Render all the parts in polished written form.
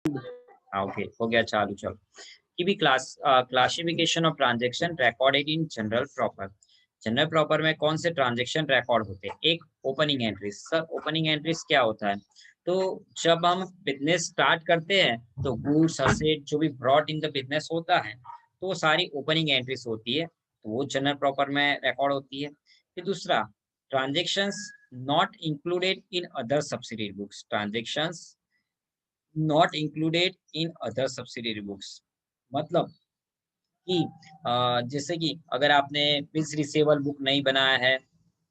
हाँ ओके हो गया चालू चलो कि भी classification of transaction recorded in general proper. General proper में कौन से ट्रांजैक्शन रिकॉर्ड होते हैं? एक opening entries. Sir opening entries क्या होता है? तो जब हम बिजनेस स्टार्ट करते हैं तो गुड्स असेट जो भी ब्रॉड इन द बिजनेस होता है तो वो सारी ओपनिंग एंट्रीज होती है, तो वो जनरल प्रॉपर में रिकॉर्ड होती है। फिर दूसरा, transactions not included in other subsidiary books. Transactions not included in other subsidiary books मतलब कि जैसे कि अगर आपने बिल्स रिसीवेबल बुक नहीं बनाया है,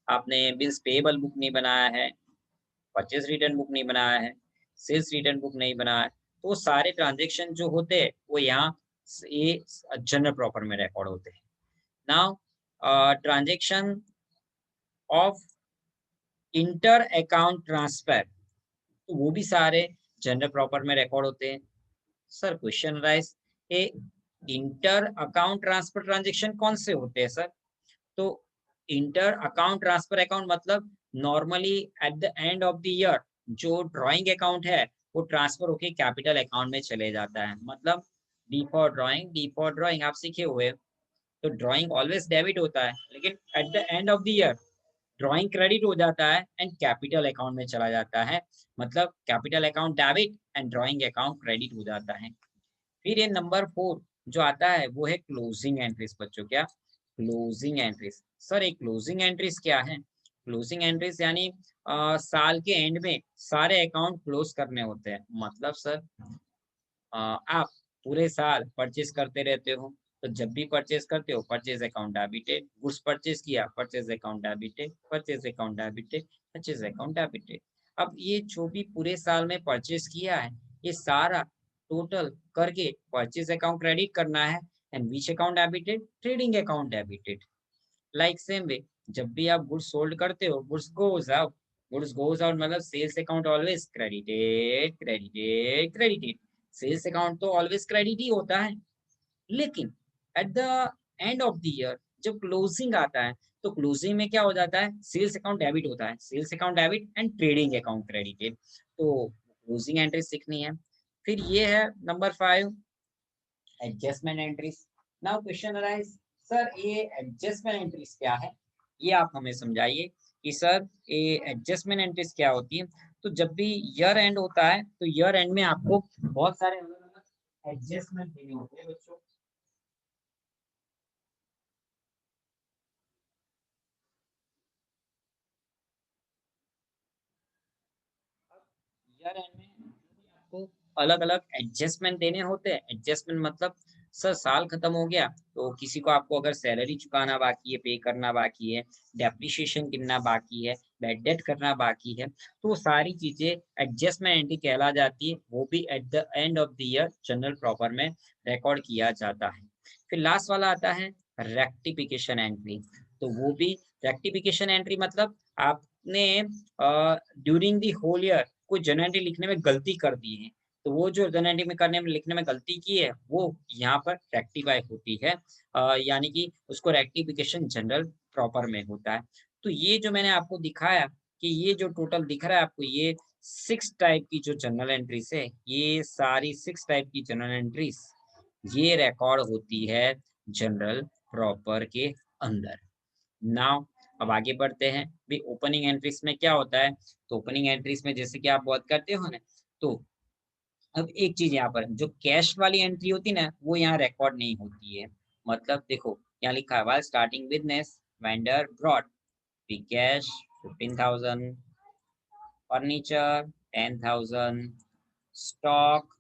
आपने बिल्स पेएबल बुक नहीं बनाया है, परचेज रिटर्न बुक नहीं बनाया है, सेल्स रिटर्न बुक नहीं बनाया है, तो वो सारे ट्रांजेक्शन जो होते हैं वो यहाँ ये जनरल प्रॉपर में रिकॉर्ड होते हैं। Now transaction of inter account transfer, तो वो भी सारे जनरल प्रॉपर में रिकॉर्ड होते हैं। Sir question rise, A inter account transfer transaction कौन से होते हैं सर? तो इंटर अकाउंट ट्रांसफर अकाउंट मतलब normally eight the end of the year जो ड्राइंग अकाउंट है वो ट्रांसफर होके कैपिटल अकाउंट में चले जाता है। मतलब डी फॉर ड्राइंग आप सीखे हुए हो। तो ड्राइंग ऑलवेज डेबिट होता है, लेकिन at the end of the year drawing credit हो जाता है एंड कैपिटल अकाउंट में चला जाता है। मतलब capital account debit and drawing account credit हो जाता है। फिर ये नंबर 4 जो आता है वो है क्लोजिंग एंट्रीज। बच्चों क्या क्लोजिंग एंट्रीज? सर एक क्लोजिंग एंट्रीज क्या है? क्लोजिंग एंट्रीज यानी साल के एंड में सारे अकाउंट क्लोज करने होते हैं। मतलब सर आप पूरे साल परचेज करते रहते हो, तो जब भी परचेज करते हो purchase account debited, goods purchase किया purchase account debited, purchase account debited, purchase account debited. अब ये जो भी पूरे साल में परचेज किया है ये सारा टोटल करके परचेज अकाउंट क्रेडिट करना है and which account debited? Trading account debited. Like same way जब भी आप गुड्स सोल्ड करते हो गुड्स गोज आउट मतलब sales account always credited credited credited. Sales account तो ऑलवेज क्रेडिट ही होता है, लेकिन at the end of the year जब क्लोजिंग आता है तो क्लोजिंग में क्या हो जाता है? सेल्स अकाउंट डेबिट होता है, sales account debit and trading account credited. तो क्लोजिंग एंट्री सीखनी है। फिर ये है number 5, adjustment entries. Now question arise, sir ये एडजस्टमेंट एंट्रीज क्या है? ये आप हमें समझाइए कि सर ये एडजस्टमेंट एंट्रीज क्या होती है। तो जब भी ईयर एंड होता है तो ईयर एंड में आपको बहुत सारे अलग अलग एडजस्टमेंट देने होते हैं बच्चों। ईयर एंड में आपको अलग अलग एडजस्टमेंट देने होते हैं। एडजस्टमेंट मतलब सर साल खत्म हो गया तो किसी को आपको अगर सैलरी चुकाना बाकी है, पे करना बाकी है, डेप्रिसिएशन गिनना बाकी है, बैड डेट करना बाकी है, तो वो सारी चीजें एडजस्टमेंट एंट्री कहला जाती है। वो भी eight the end of the year general proper में रिकॉर्ड किया जाता है। फिर लास्ट वाला आता है रेक्टिफिकेशन एंट्री। तो वो भी रेक्टिफिकेशन एंट्री मतलब आपने ड्यूरिंग द होल ईयर कोई जर्नल एंट्री लिखने में गलती कर दी है, तो वो जो जर्नल एंट्री में करने में लिखने में गलती की है वो यहाँ पर रेक्टिफाई होती है। यानी कि उसको रेक्टिफिकेशन जनरल प्रॉपर में होता है। तो ये जो मैंने आपको दिखाया कि ये जो टोटल दिख रहा है आपको, ये 6 टाइप की जो जर्नल एंट्रीज है, ये सारी 6 टाइप की जर्नल एंट्रीज ये रिकॉर्ड होती है जनरल प्रॉपर के अंदर। नाउ अब आगे बढ़ते हैं भी ओपनिंग एंट्रीज में क्या होता है। तो ओपनिंग एंट्रीज में जैसे कि आप बहुत करते हो ना, तो अब एक चीज यहाँ पर जो कैश वाली एंट्री होती है ना वो यहाँ रिकॉर्ड नहीं होती है। मतलब देखो यहाँ लिखा है while starting business vendor brought be cash 15,000, furniture 10,000, stock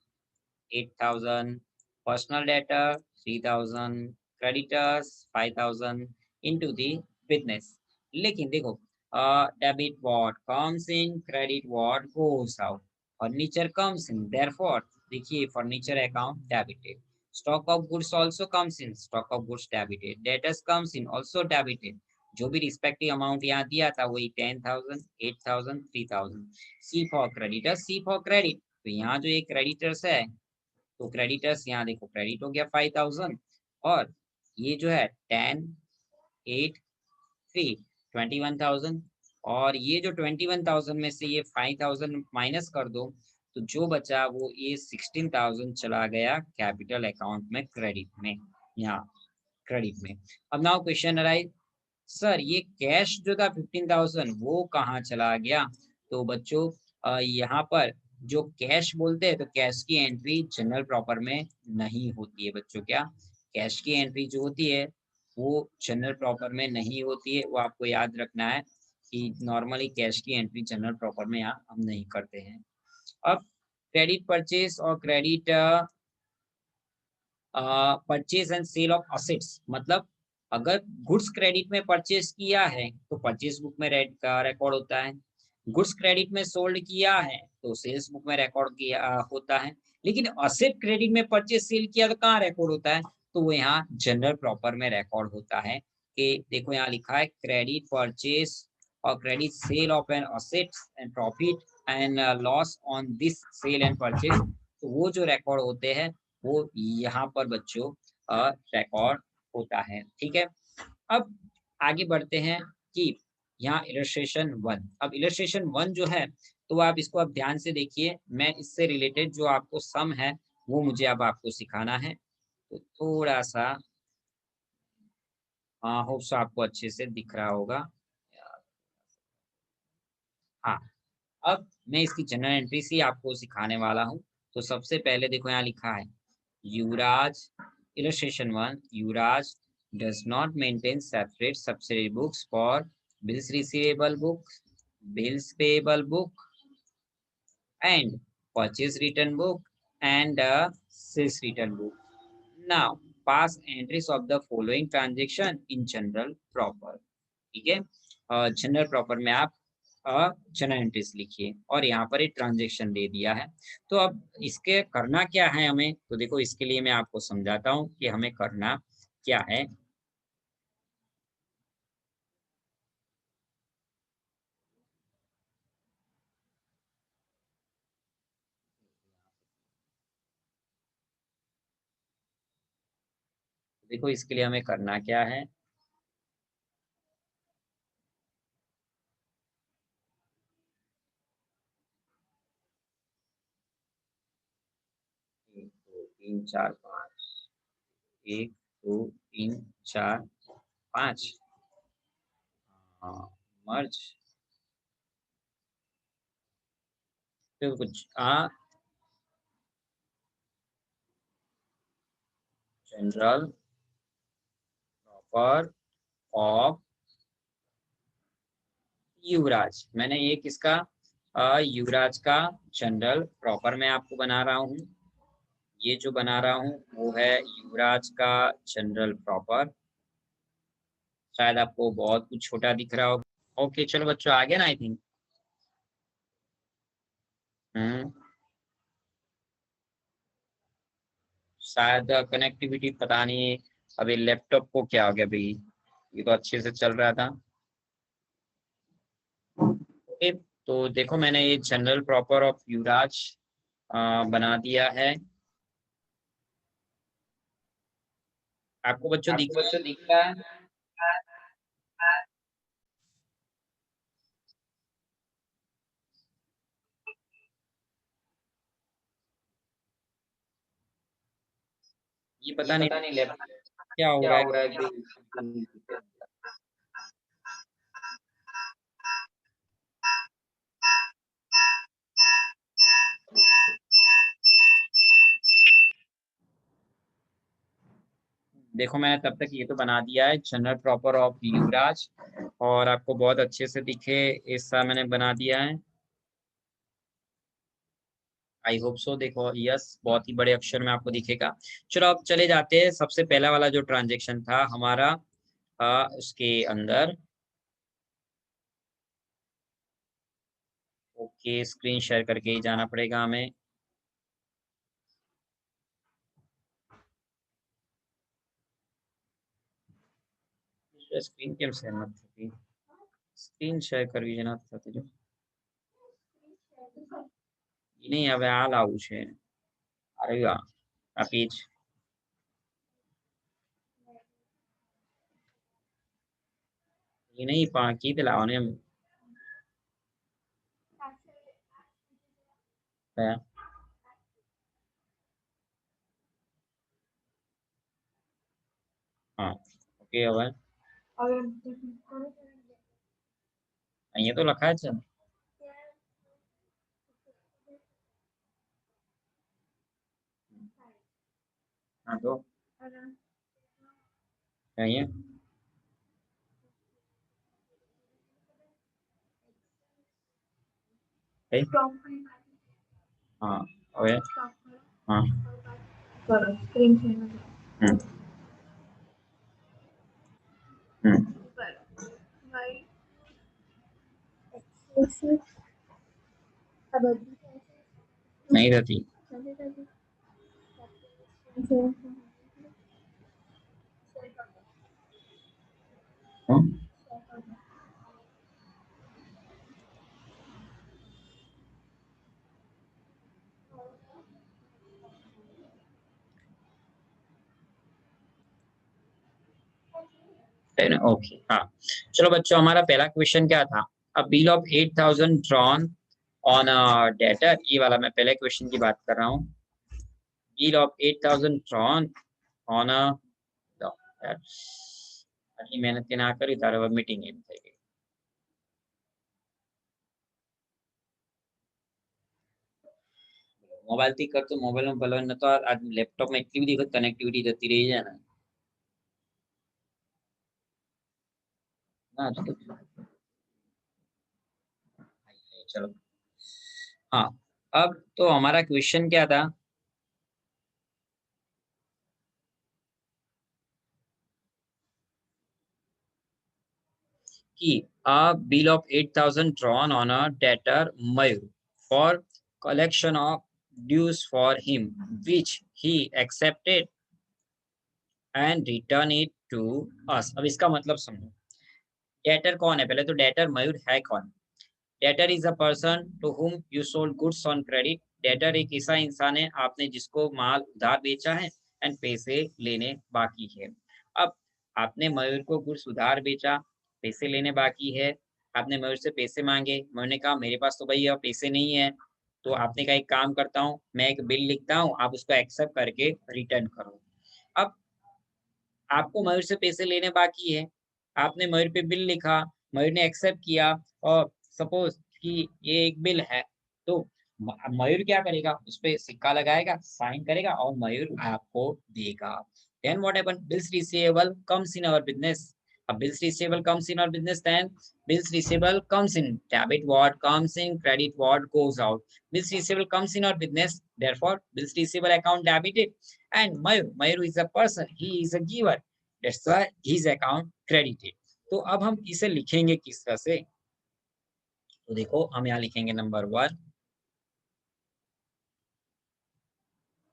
8,000, personal data 3,000, creditors 5,000 into the business। लेकिन देखो debit what comes in, credit what goes out, furniture comes in, therefore देखिए furniture account debited, stock of goods also comes in, stock of goods debited, debtors comes in also debited। जो भी respective amount यहाँ दिया था वही 10,000, 8,000, 3,000। C for creditor, C for credit, तो यहाँ जो ये क्रेडिटर्स है तो क्रेडिटर्स यहाँ देखो क्रेडिट हो गया 5,000, और ये जो है 10, 8, 3, 21,000, और ये जो 21,000 में से ये 5,000 माइनस कर दो तो जो बचा वो ये 16,000 चला गया कैपिटल अकाउंट में, क्रेडिट में, यहाँ क्रेडिट में। अब नाउ क्वेश्चन अराइज, सर ये कैश जो था 15,000 वो कहाँ चला गया? तो बच्चों यहाँ पर जो कैश बोलते हैं तो कैश की एंट्री जनरल प्रॉपर में नहीं होती है बच्चों। क्या कैश की एंट्री जो होती है वो जनरल प्रॉपर में नहीं होती है, वो आपको याद रखना है कि नॉर्मली कैश की एंट्री जनरल प्रॉपर में यहाँ हम नहीं करते हैं। अब क्रेडिट परचेज और credit purchase and sale of assets, मतलब अगर गुड्स क्रेडिट में परचेज किया है तो परचेज बुक में रेड का रिकॉर्ड होता है, गुड्स क्रेडिट में सोल्ड किया है तो सेल्स बुक में रिकॉर्ड किया होता है, लेकिन असेट क्रेडिट में परचेज सेल किया तो कहाँ रिकॉर्ड होता है? तो वो यहाँ जनरल प्रॉपर में रिकॉर्ड होता है। कि देखो यहाँ लिखा है क्रेडिट परचेज और credit sale of an asset and profit and loss on this sale and purchase, तो वो जो रिकॉर्ड होते हैं वो यहाँ पर बच्चों रिकॉर्ड होता है। ठीक है, अब आगे बढ़ते हैं कि यहाँ इलस्ट्रेशन 1। अब इलस्ट्रेशन 1 जो है तो आप इसको अब ध्यान से देखिए, मैं इससे रिलेटेड जो आपको सम है वो मुझे अब आपको सिखाना है। तो थोड़ा सा होप सो आपको अच्छे से दिख रहा होगा। हाँ, अब मैं इसकी जनरल एंट्री से आपको सिखाने वाला हूँ। तो सबसे पहले देखो यहाँ लिखा है युवराज, illustration 1, Yuvraj does not maintain separate subsidiary books for bills receivable book, bills payable book and purchase return book and sales return book. Now pass entries of the following transaction in general proper। ठीक है, general proper में आप general entries लिखिए और यहाँ पर एक transaction दे दिया है। तो अब इसके करना क्या है हमें, तो देखो इसके लिए मैं आपको समझाता हूँ कि हमें करना क्या है। देखो इसके लिए हमें करना क्या है, एक दो तीन चार पाँच, एक दो तीन चार पाँच, मर्ज, फिर कुछ जनरल प्रॉपर ऑफ युवराज। मैंने ये किसका युवराज का जनरल प्रॉपर में आपको बना रहा हूँ। ये जो बना रहा हूँ वो है युवराज का जनरल प्रॉपर। शायद आपको बहुत कुछ छोटा दिख रहा होगा। ओके चलो बच्चों आ गया ना आई थिंक। हम्म, शायद कनेक्टिविटी पता नहीं, अभी लैपटॉप को क्या हो गया भाई, ये तो अच्छे से चल रहा था। ओके, तो देखो मैंने ये जनरल प्रॉपर ऑफ युवराज बना दिया है। आपको बच्चों दिख रहा है? ये पता नहीं लैपटॉप क्या हो रहा है। देखो मैंने तब तक ये तो बना दिया है जनरल प्रॉपर ऑफ युवराज, और आपको बहुत अच्छे से दिखे ऐसा मैंने बना दिया है। आई होप सो, देखो यस बहुत ही बड़े अक्षर में आपको दिखेगा। चलो अब चले जाते हैं, सबसे पहला वाला जो ट्रांजेक्शन था हमारा उसके अंदर। ओके, स्क्रीन शेयर करके ही जाना पड़ेगा हमें। स्क्रीन केम शेयर मत थी, स्क्रीन शेयर કરવી જ નથી થતી જો નહીં હવે હાલ આવું છે। અરે વાહ, આ પેજ એ નહીં પણ કીધે લાવવાનું એમ, है। हाँ ओके હવે અહીંયા તો લખાય છે ને। हाँ तो અહીંયા કઈ? हाँ હવે हाँ हम्म हम्म नहीं रहती। हाँ है ना ओके हाँ। चलो बच्चों हमारा पहला क्वेश्चन क्या था? अ bill of 8,000 drawn on a debtor, ये वाला मैं पहले क्वेश्चन की बात कर रहा हूँ। Bill of 8,000 drawn on a આટલી મહેનત ના કરી તારે હવે મીટિંગ એમ થઈ ગઈ। મોબાઈલ થી કરતો મોબાઈલ માં ભલે નતો આ લેપટોપ માં એટલી બધી કનેક્ટિવિટી જતી રહી છે ને। हाँ चलो हाँ। अब तो हमारा क्वेश्चन क्या था कि a bill of 8,000 drawn on a debtor Mayur for collection of dues for him, which he accepted and return it to us। अब इसका मतलब समझो। डेटर कौन है? पहले तो डेटर मयूर है कौन? Debtor is a person to whom you sold goods on credit. Debtor एक ऐसा इंसान है आपने जिसको माल उधार बेचा है एंड पैसे लेने बाकी है। अब आपने मयूर को गुड्स उधार बेचा, पैसे लेने बाकी है। आपने मयूर से पैसे मांगे, मयूर ने कहा मेरे पास तो भैया पैसे नहीं है। तो आपने कहा एक काम करता हूँ, मैं एक बिल लिखता हूँ, आप उसको एक्सेप्ट करके रिटर्न करो। अब आपको मयूर से पैसे लेने बाकी है, आपने मयूर पे बिल लिखा, मयूर ने एक्सेप्ट किया और सपोज कि ये एक बिल है, तो मयूर क्या करेगा? उस पे सिक्का लगाएगा, साइन करेगा और मयूर आपको देगा। Then what happen? Bills receivable comes in our business. अब bills receivable comes in our business, then bills receivable comes in debit what comes in, credit what goes out। Bills receivable comes in our business, therefore bills receivable account debited, and Mayur is a person, he is a giver, that's why his account credited। तो अब हम इसे लिखेंगे किस तरह से? तो देखो हम यहाँ लिखेंगे नंबर 1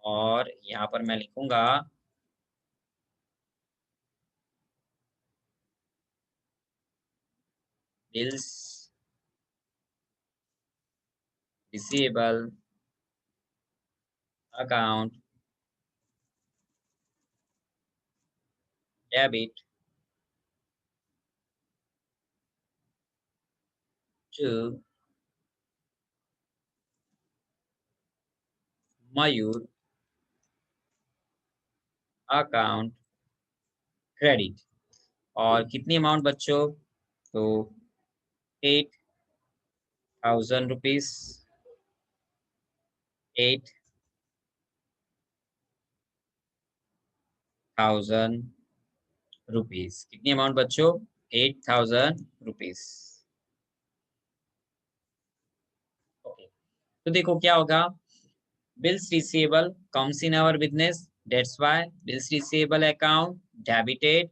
और यहाँ पर मैं लिखूंगा bills receivable account debit to Mayur account credit. और कितनी अमाउंट बच्चों? तो 8,000 रुपीज, 8,000 रुपीज। कितनी अमाउंट बच्चों? 8,000 रुपीज। ओके तो देखो क्या होगा? bills receivable comes in our business, that's why bills receivable account debited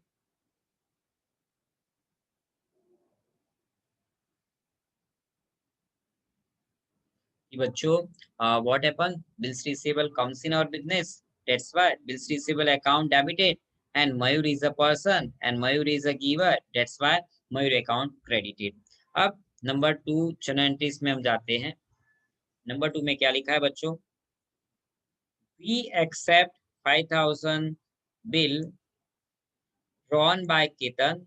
बच्चों what happened? Bills receivable comes in our business, that's why bills receivable account debited, and Mayur is a person and Mayur is a giver, that's why Mayur account credited। अब number 2 चरण entries में हम जाते हैं। Number 2 में क्या लिखा है बच्चों? we accept 5,000 bill drawn by Ketan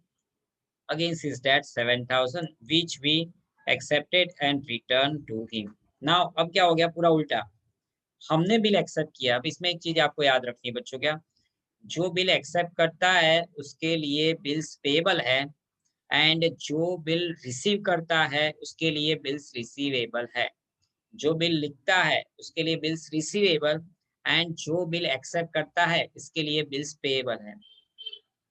against his debt 7,000, which we accepted and returned to him। Now अब क्या हो गया, पूरा उल्टा। हमने बिल एक्सेप्ट किया। अब इसमें एक चीज आपको याद रखनी है बच्चों, क्या, जो बिल एक्सेप्ट करता है उसके लिए बिल्स पेएबल है, एंड जो बिल रिसीव करता है उसके लिए बिल्स रिसीवेबल है। जो बिल लिखता है उसके लिए बिल्स रिसीवेबल, एंड जो बिल एक्सेप्ट करता है इसके लिए बिल्स पेएबल है।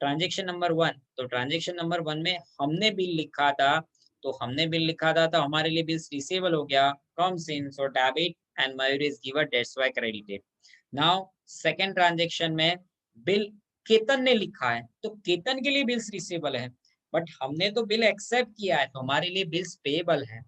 ट्रांजेक्शन नंबर वन, तो ट्रांजेक्शन नंबर वन में हमने बिल लिखा था, तो हमने बिल लिखा था तो हमारे लिए बिल्स रिसीवेबल हो गया, comes in, so debit, and Mayur is given, that's why credited. Now second transaction में बिल केतन ने लिखा है, तो केतन के लिए बिल्स रिसीवेबल है, बट हमने तो बिल एक्सेप्ट किया है तो हमारे लिए बिल्स पेएबल है।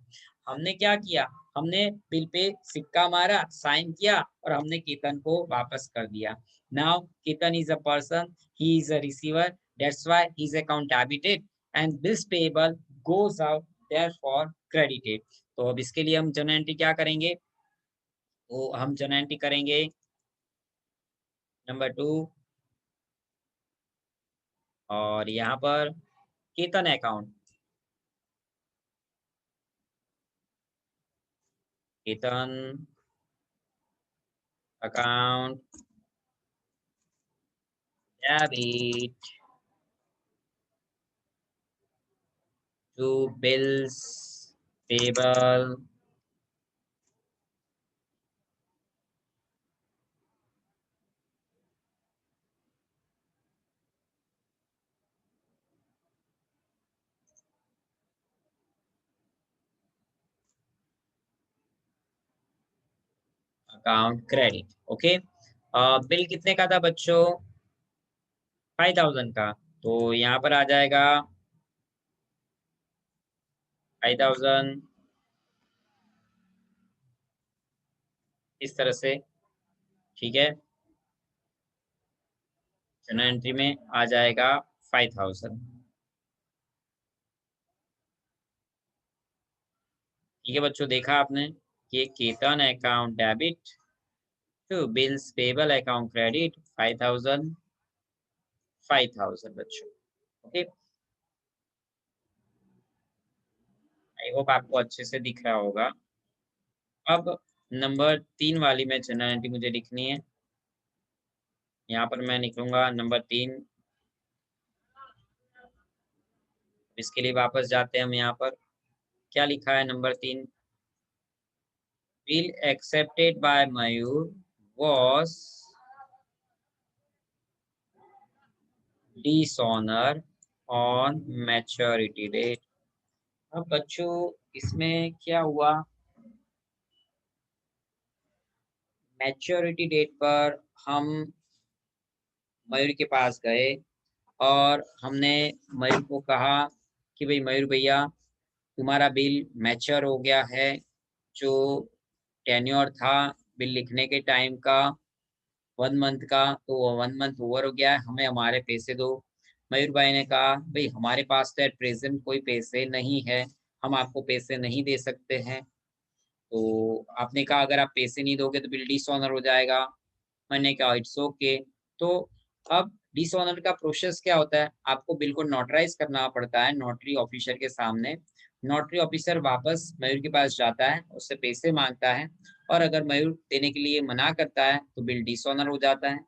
हमने क्या किया, हमने बिल पे सिक्का मारा, साइन किया, और हमने केतन को वापस कर दिया। Now Ketan is a person, he is a receiver, that's why his account debited, and bills payable goes out, therefore credited। तो अब इसके लिए हम जर्नल एंट्री क्या करेंगे, तो हम जर्नल एंट्री करेंगे नंबर 2, और यहाँ पर Ketan account, Ketan account debit to bills payable account credit. Okay, bill कितने का था बच्चों, 5000 का, तो यहाँ पर आ जाएगा 5000 इस तरह से, ठीक है। जर्नल एंट्री में आ जाएगा 5000। ठीक है बच्चों, देखा आपने कि Ketan account debit to bills payable account credit 5000, 5000 बच्चों। ओके, आई होप आपको अच्छे से दिख रहा होगा। अब नंबर 3 वाली में जर्नल एंट्री मुझे लिखनी है। यहाँ पर मैं लिखूंगा नंबर 3। इसके लिए वापस जाते हैं हम, यहाँ पर क्या लिखा है number 3, bill accepted by Mayur was dishonor on maturity date। अब बच्चों इसमें क्या हुआ, मैच्योरिटी डेट पर हम मयूर के पास गए और हमने मयूर को कहा कि भाई मयूर भैया, तुम्हारा बिल मैच्योर हो गया है, जो टेन्योर था बिल लिखने के टाइम का 1 मंथ का, तो वो 1 मंथ ओवर हो गया है, हमें हमारे पैसे दो। मयूर भाई ने कहा भाई हमारे पास तो एट प्रेजेंट कोई पैसे नहीं है, हम आपको पैसे नहीं दे सकते हैं। तो आपने कहा अगर आप पैसे नहीं दोगे तो बिल डिसऑनर हो जाएगा। मैंने कहा इट्स ओके। तो अब डिसऑनर का प्रोसेस क्या होता है, आपको बिल को नोटराइज करना पड़ता है नोटरी ऑफिसर के सामने। नोटरी ऑफिसर वापस मयूर के पास जाता है, उससे पैसे मांगता है, और अगर मयूर देने के लिए मना करता है तो बिल डिसऑनर हो जाता है।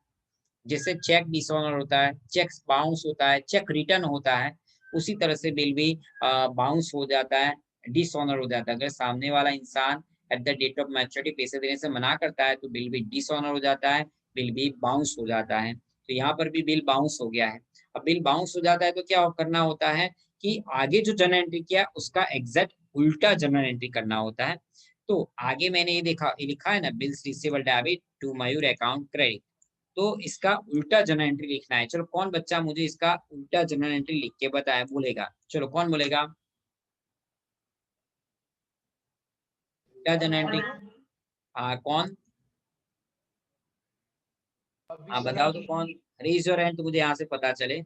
जैसे चेक डिसऑनर होता है, चेक बाउंस होता है, चेक रिटर्न होता है, उसी तरह से बिल भी बाउंस हो जाता है, डिसऑनर हो जाता है। अगर सामने वाला इंसान at the date of maturity पैसे देने से मना करता है तो बिल भी डिसऑनर हो जाता है, बिल भी बाउंस हो जाता है। तो यहाँ पर भी बिल बाउंस हो गया है। अब बिल बाउंस हो जाता है तो क्या करना होता है कि आगे जो जर्नल एंट्री किया उसका एग्जैक्ट उल्टा जर्नल एंट्री करना होता है। तो आगे मैंने ये देखा, ये लिखा है ना, bills receivable debit to Mayur account credit, तो इसका उल्टा जर्नल एंट्री लिखना है। चलो कौन बच्चा मुझे इसका उल्टा जर्नल एंट्री लिख के बताए, बोलेगा, चलो कौन बोलेगा उल्टा जर्नल एंट्री। कौन, हाँ बताओ तो कौन, रेज योर हैंड तो मुझे यहाँ से पता चले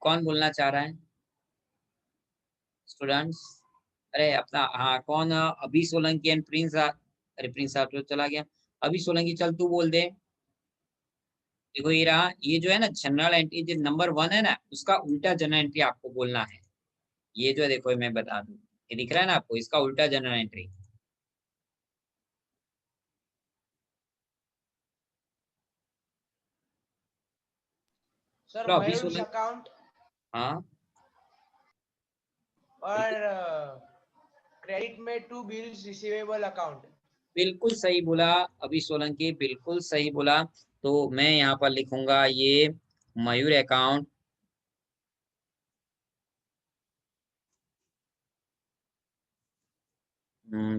कौन बोलना चाह रहा है स्टूडेंट्स। अरे अपना, हाँ कौन, अभी सोलंकी एंड प्रिंस अरे प्रिंस साहब तो चला गया, अभी सोलंकी चल तू बोल दे। देखो ये रहा, ये जो है ना जनरल एंट्री, जो नंबर 1 है ना, उसका उल्टा जनरल एंट्री आपको बोलना है। ये जो देखो मैं बता दूं, ये दिख रहा है ना आपको, इसका उल्टा जर्नल एंट्री। सर तो अभी मयूर 16। अकाउंट हाँ और बिल्कुल, क्रेडिट में टू बिल्स रिसीवेबल अकाउंट। बिल्कुल सही बोला अभी सोलंकी, बिल्कुल सही बोला। तो मैं यहाँ पर लिखूंगा ये Mayur account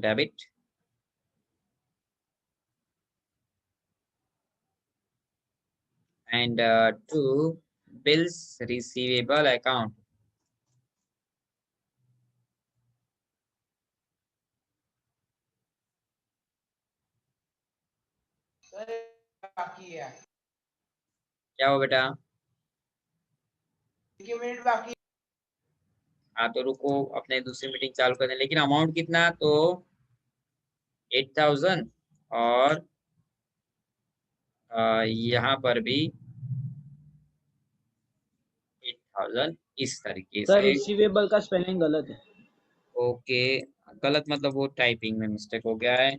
debit and to bills receivable account. Sir बाकी है, क्या हो बेटा? 1 मिनट बाकी। हाँ तो रुको, अपने दूसरी मीटिंग चालू कर दें, लेकिन अमाउंट कितना? तो 8,000। और यहाँ पर भी 8,000 इस तरीके सर से। रिसीवेबल का स्पेलिंग गलत है। ओके, गलत मतलब वो टाइपिंग में मिस्टेक हो गया है।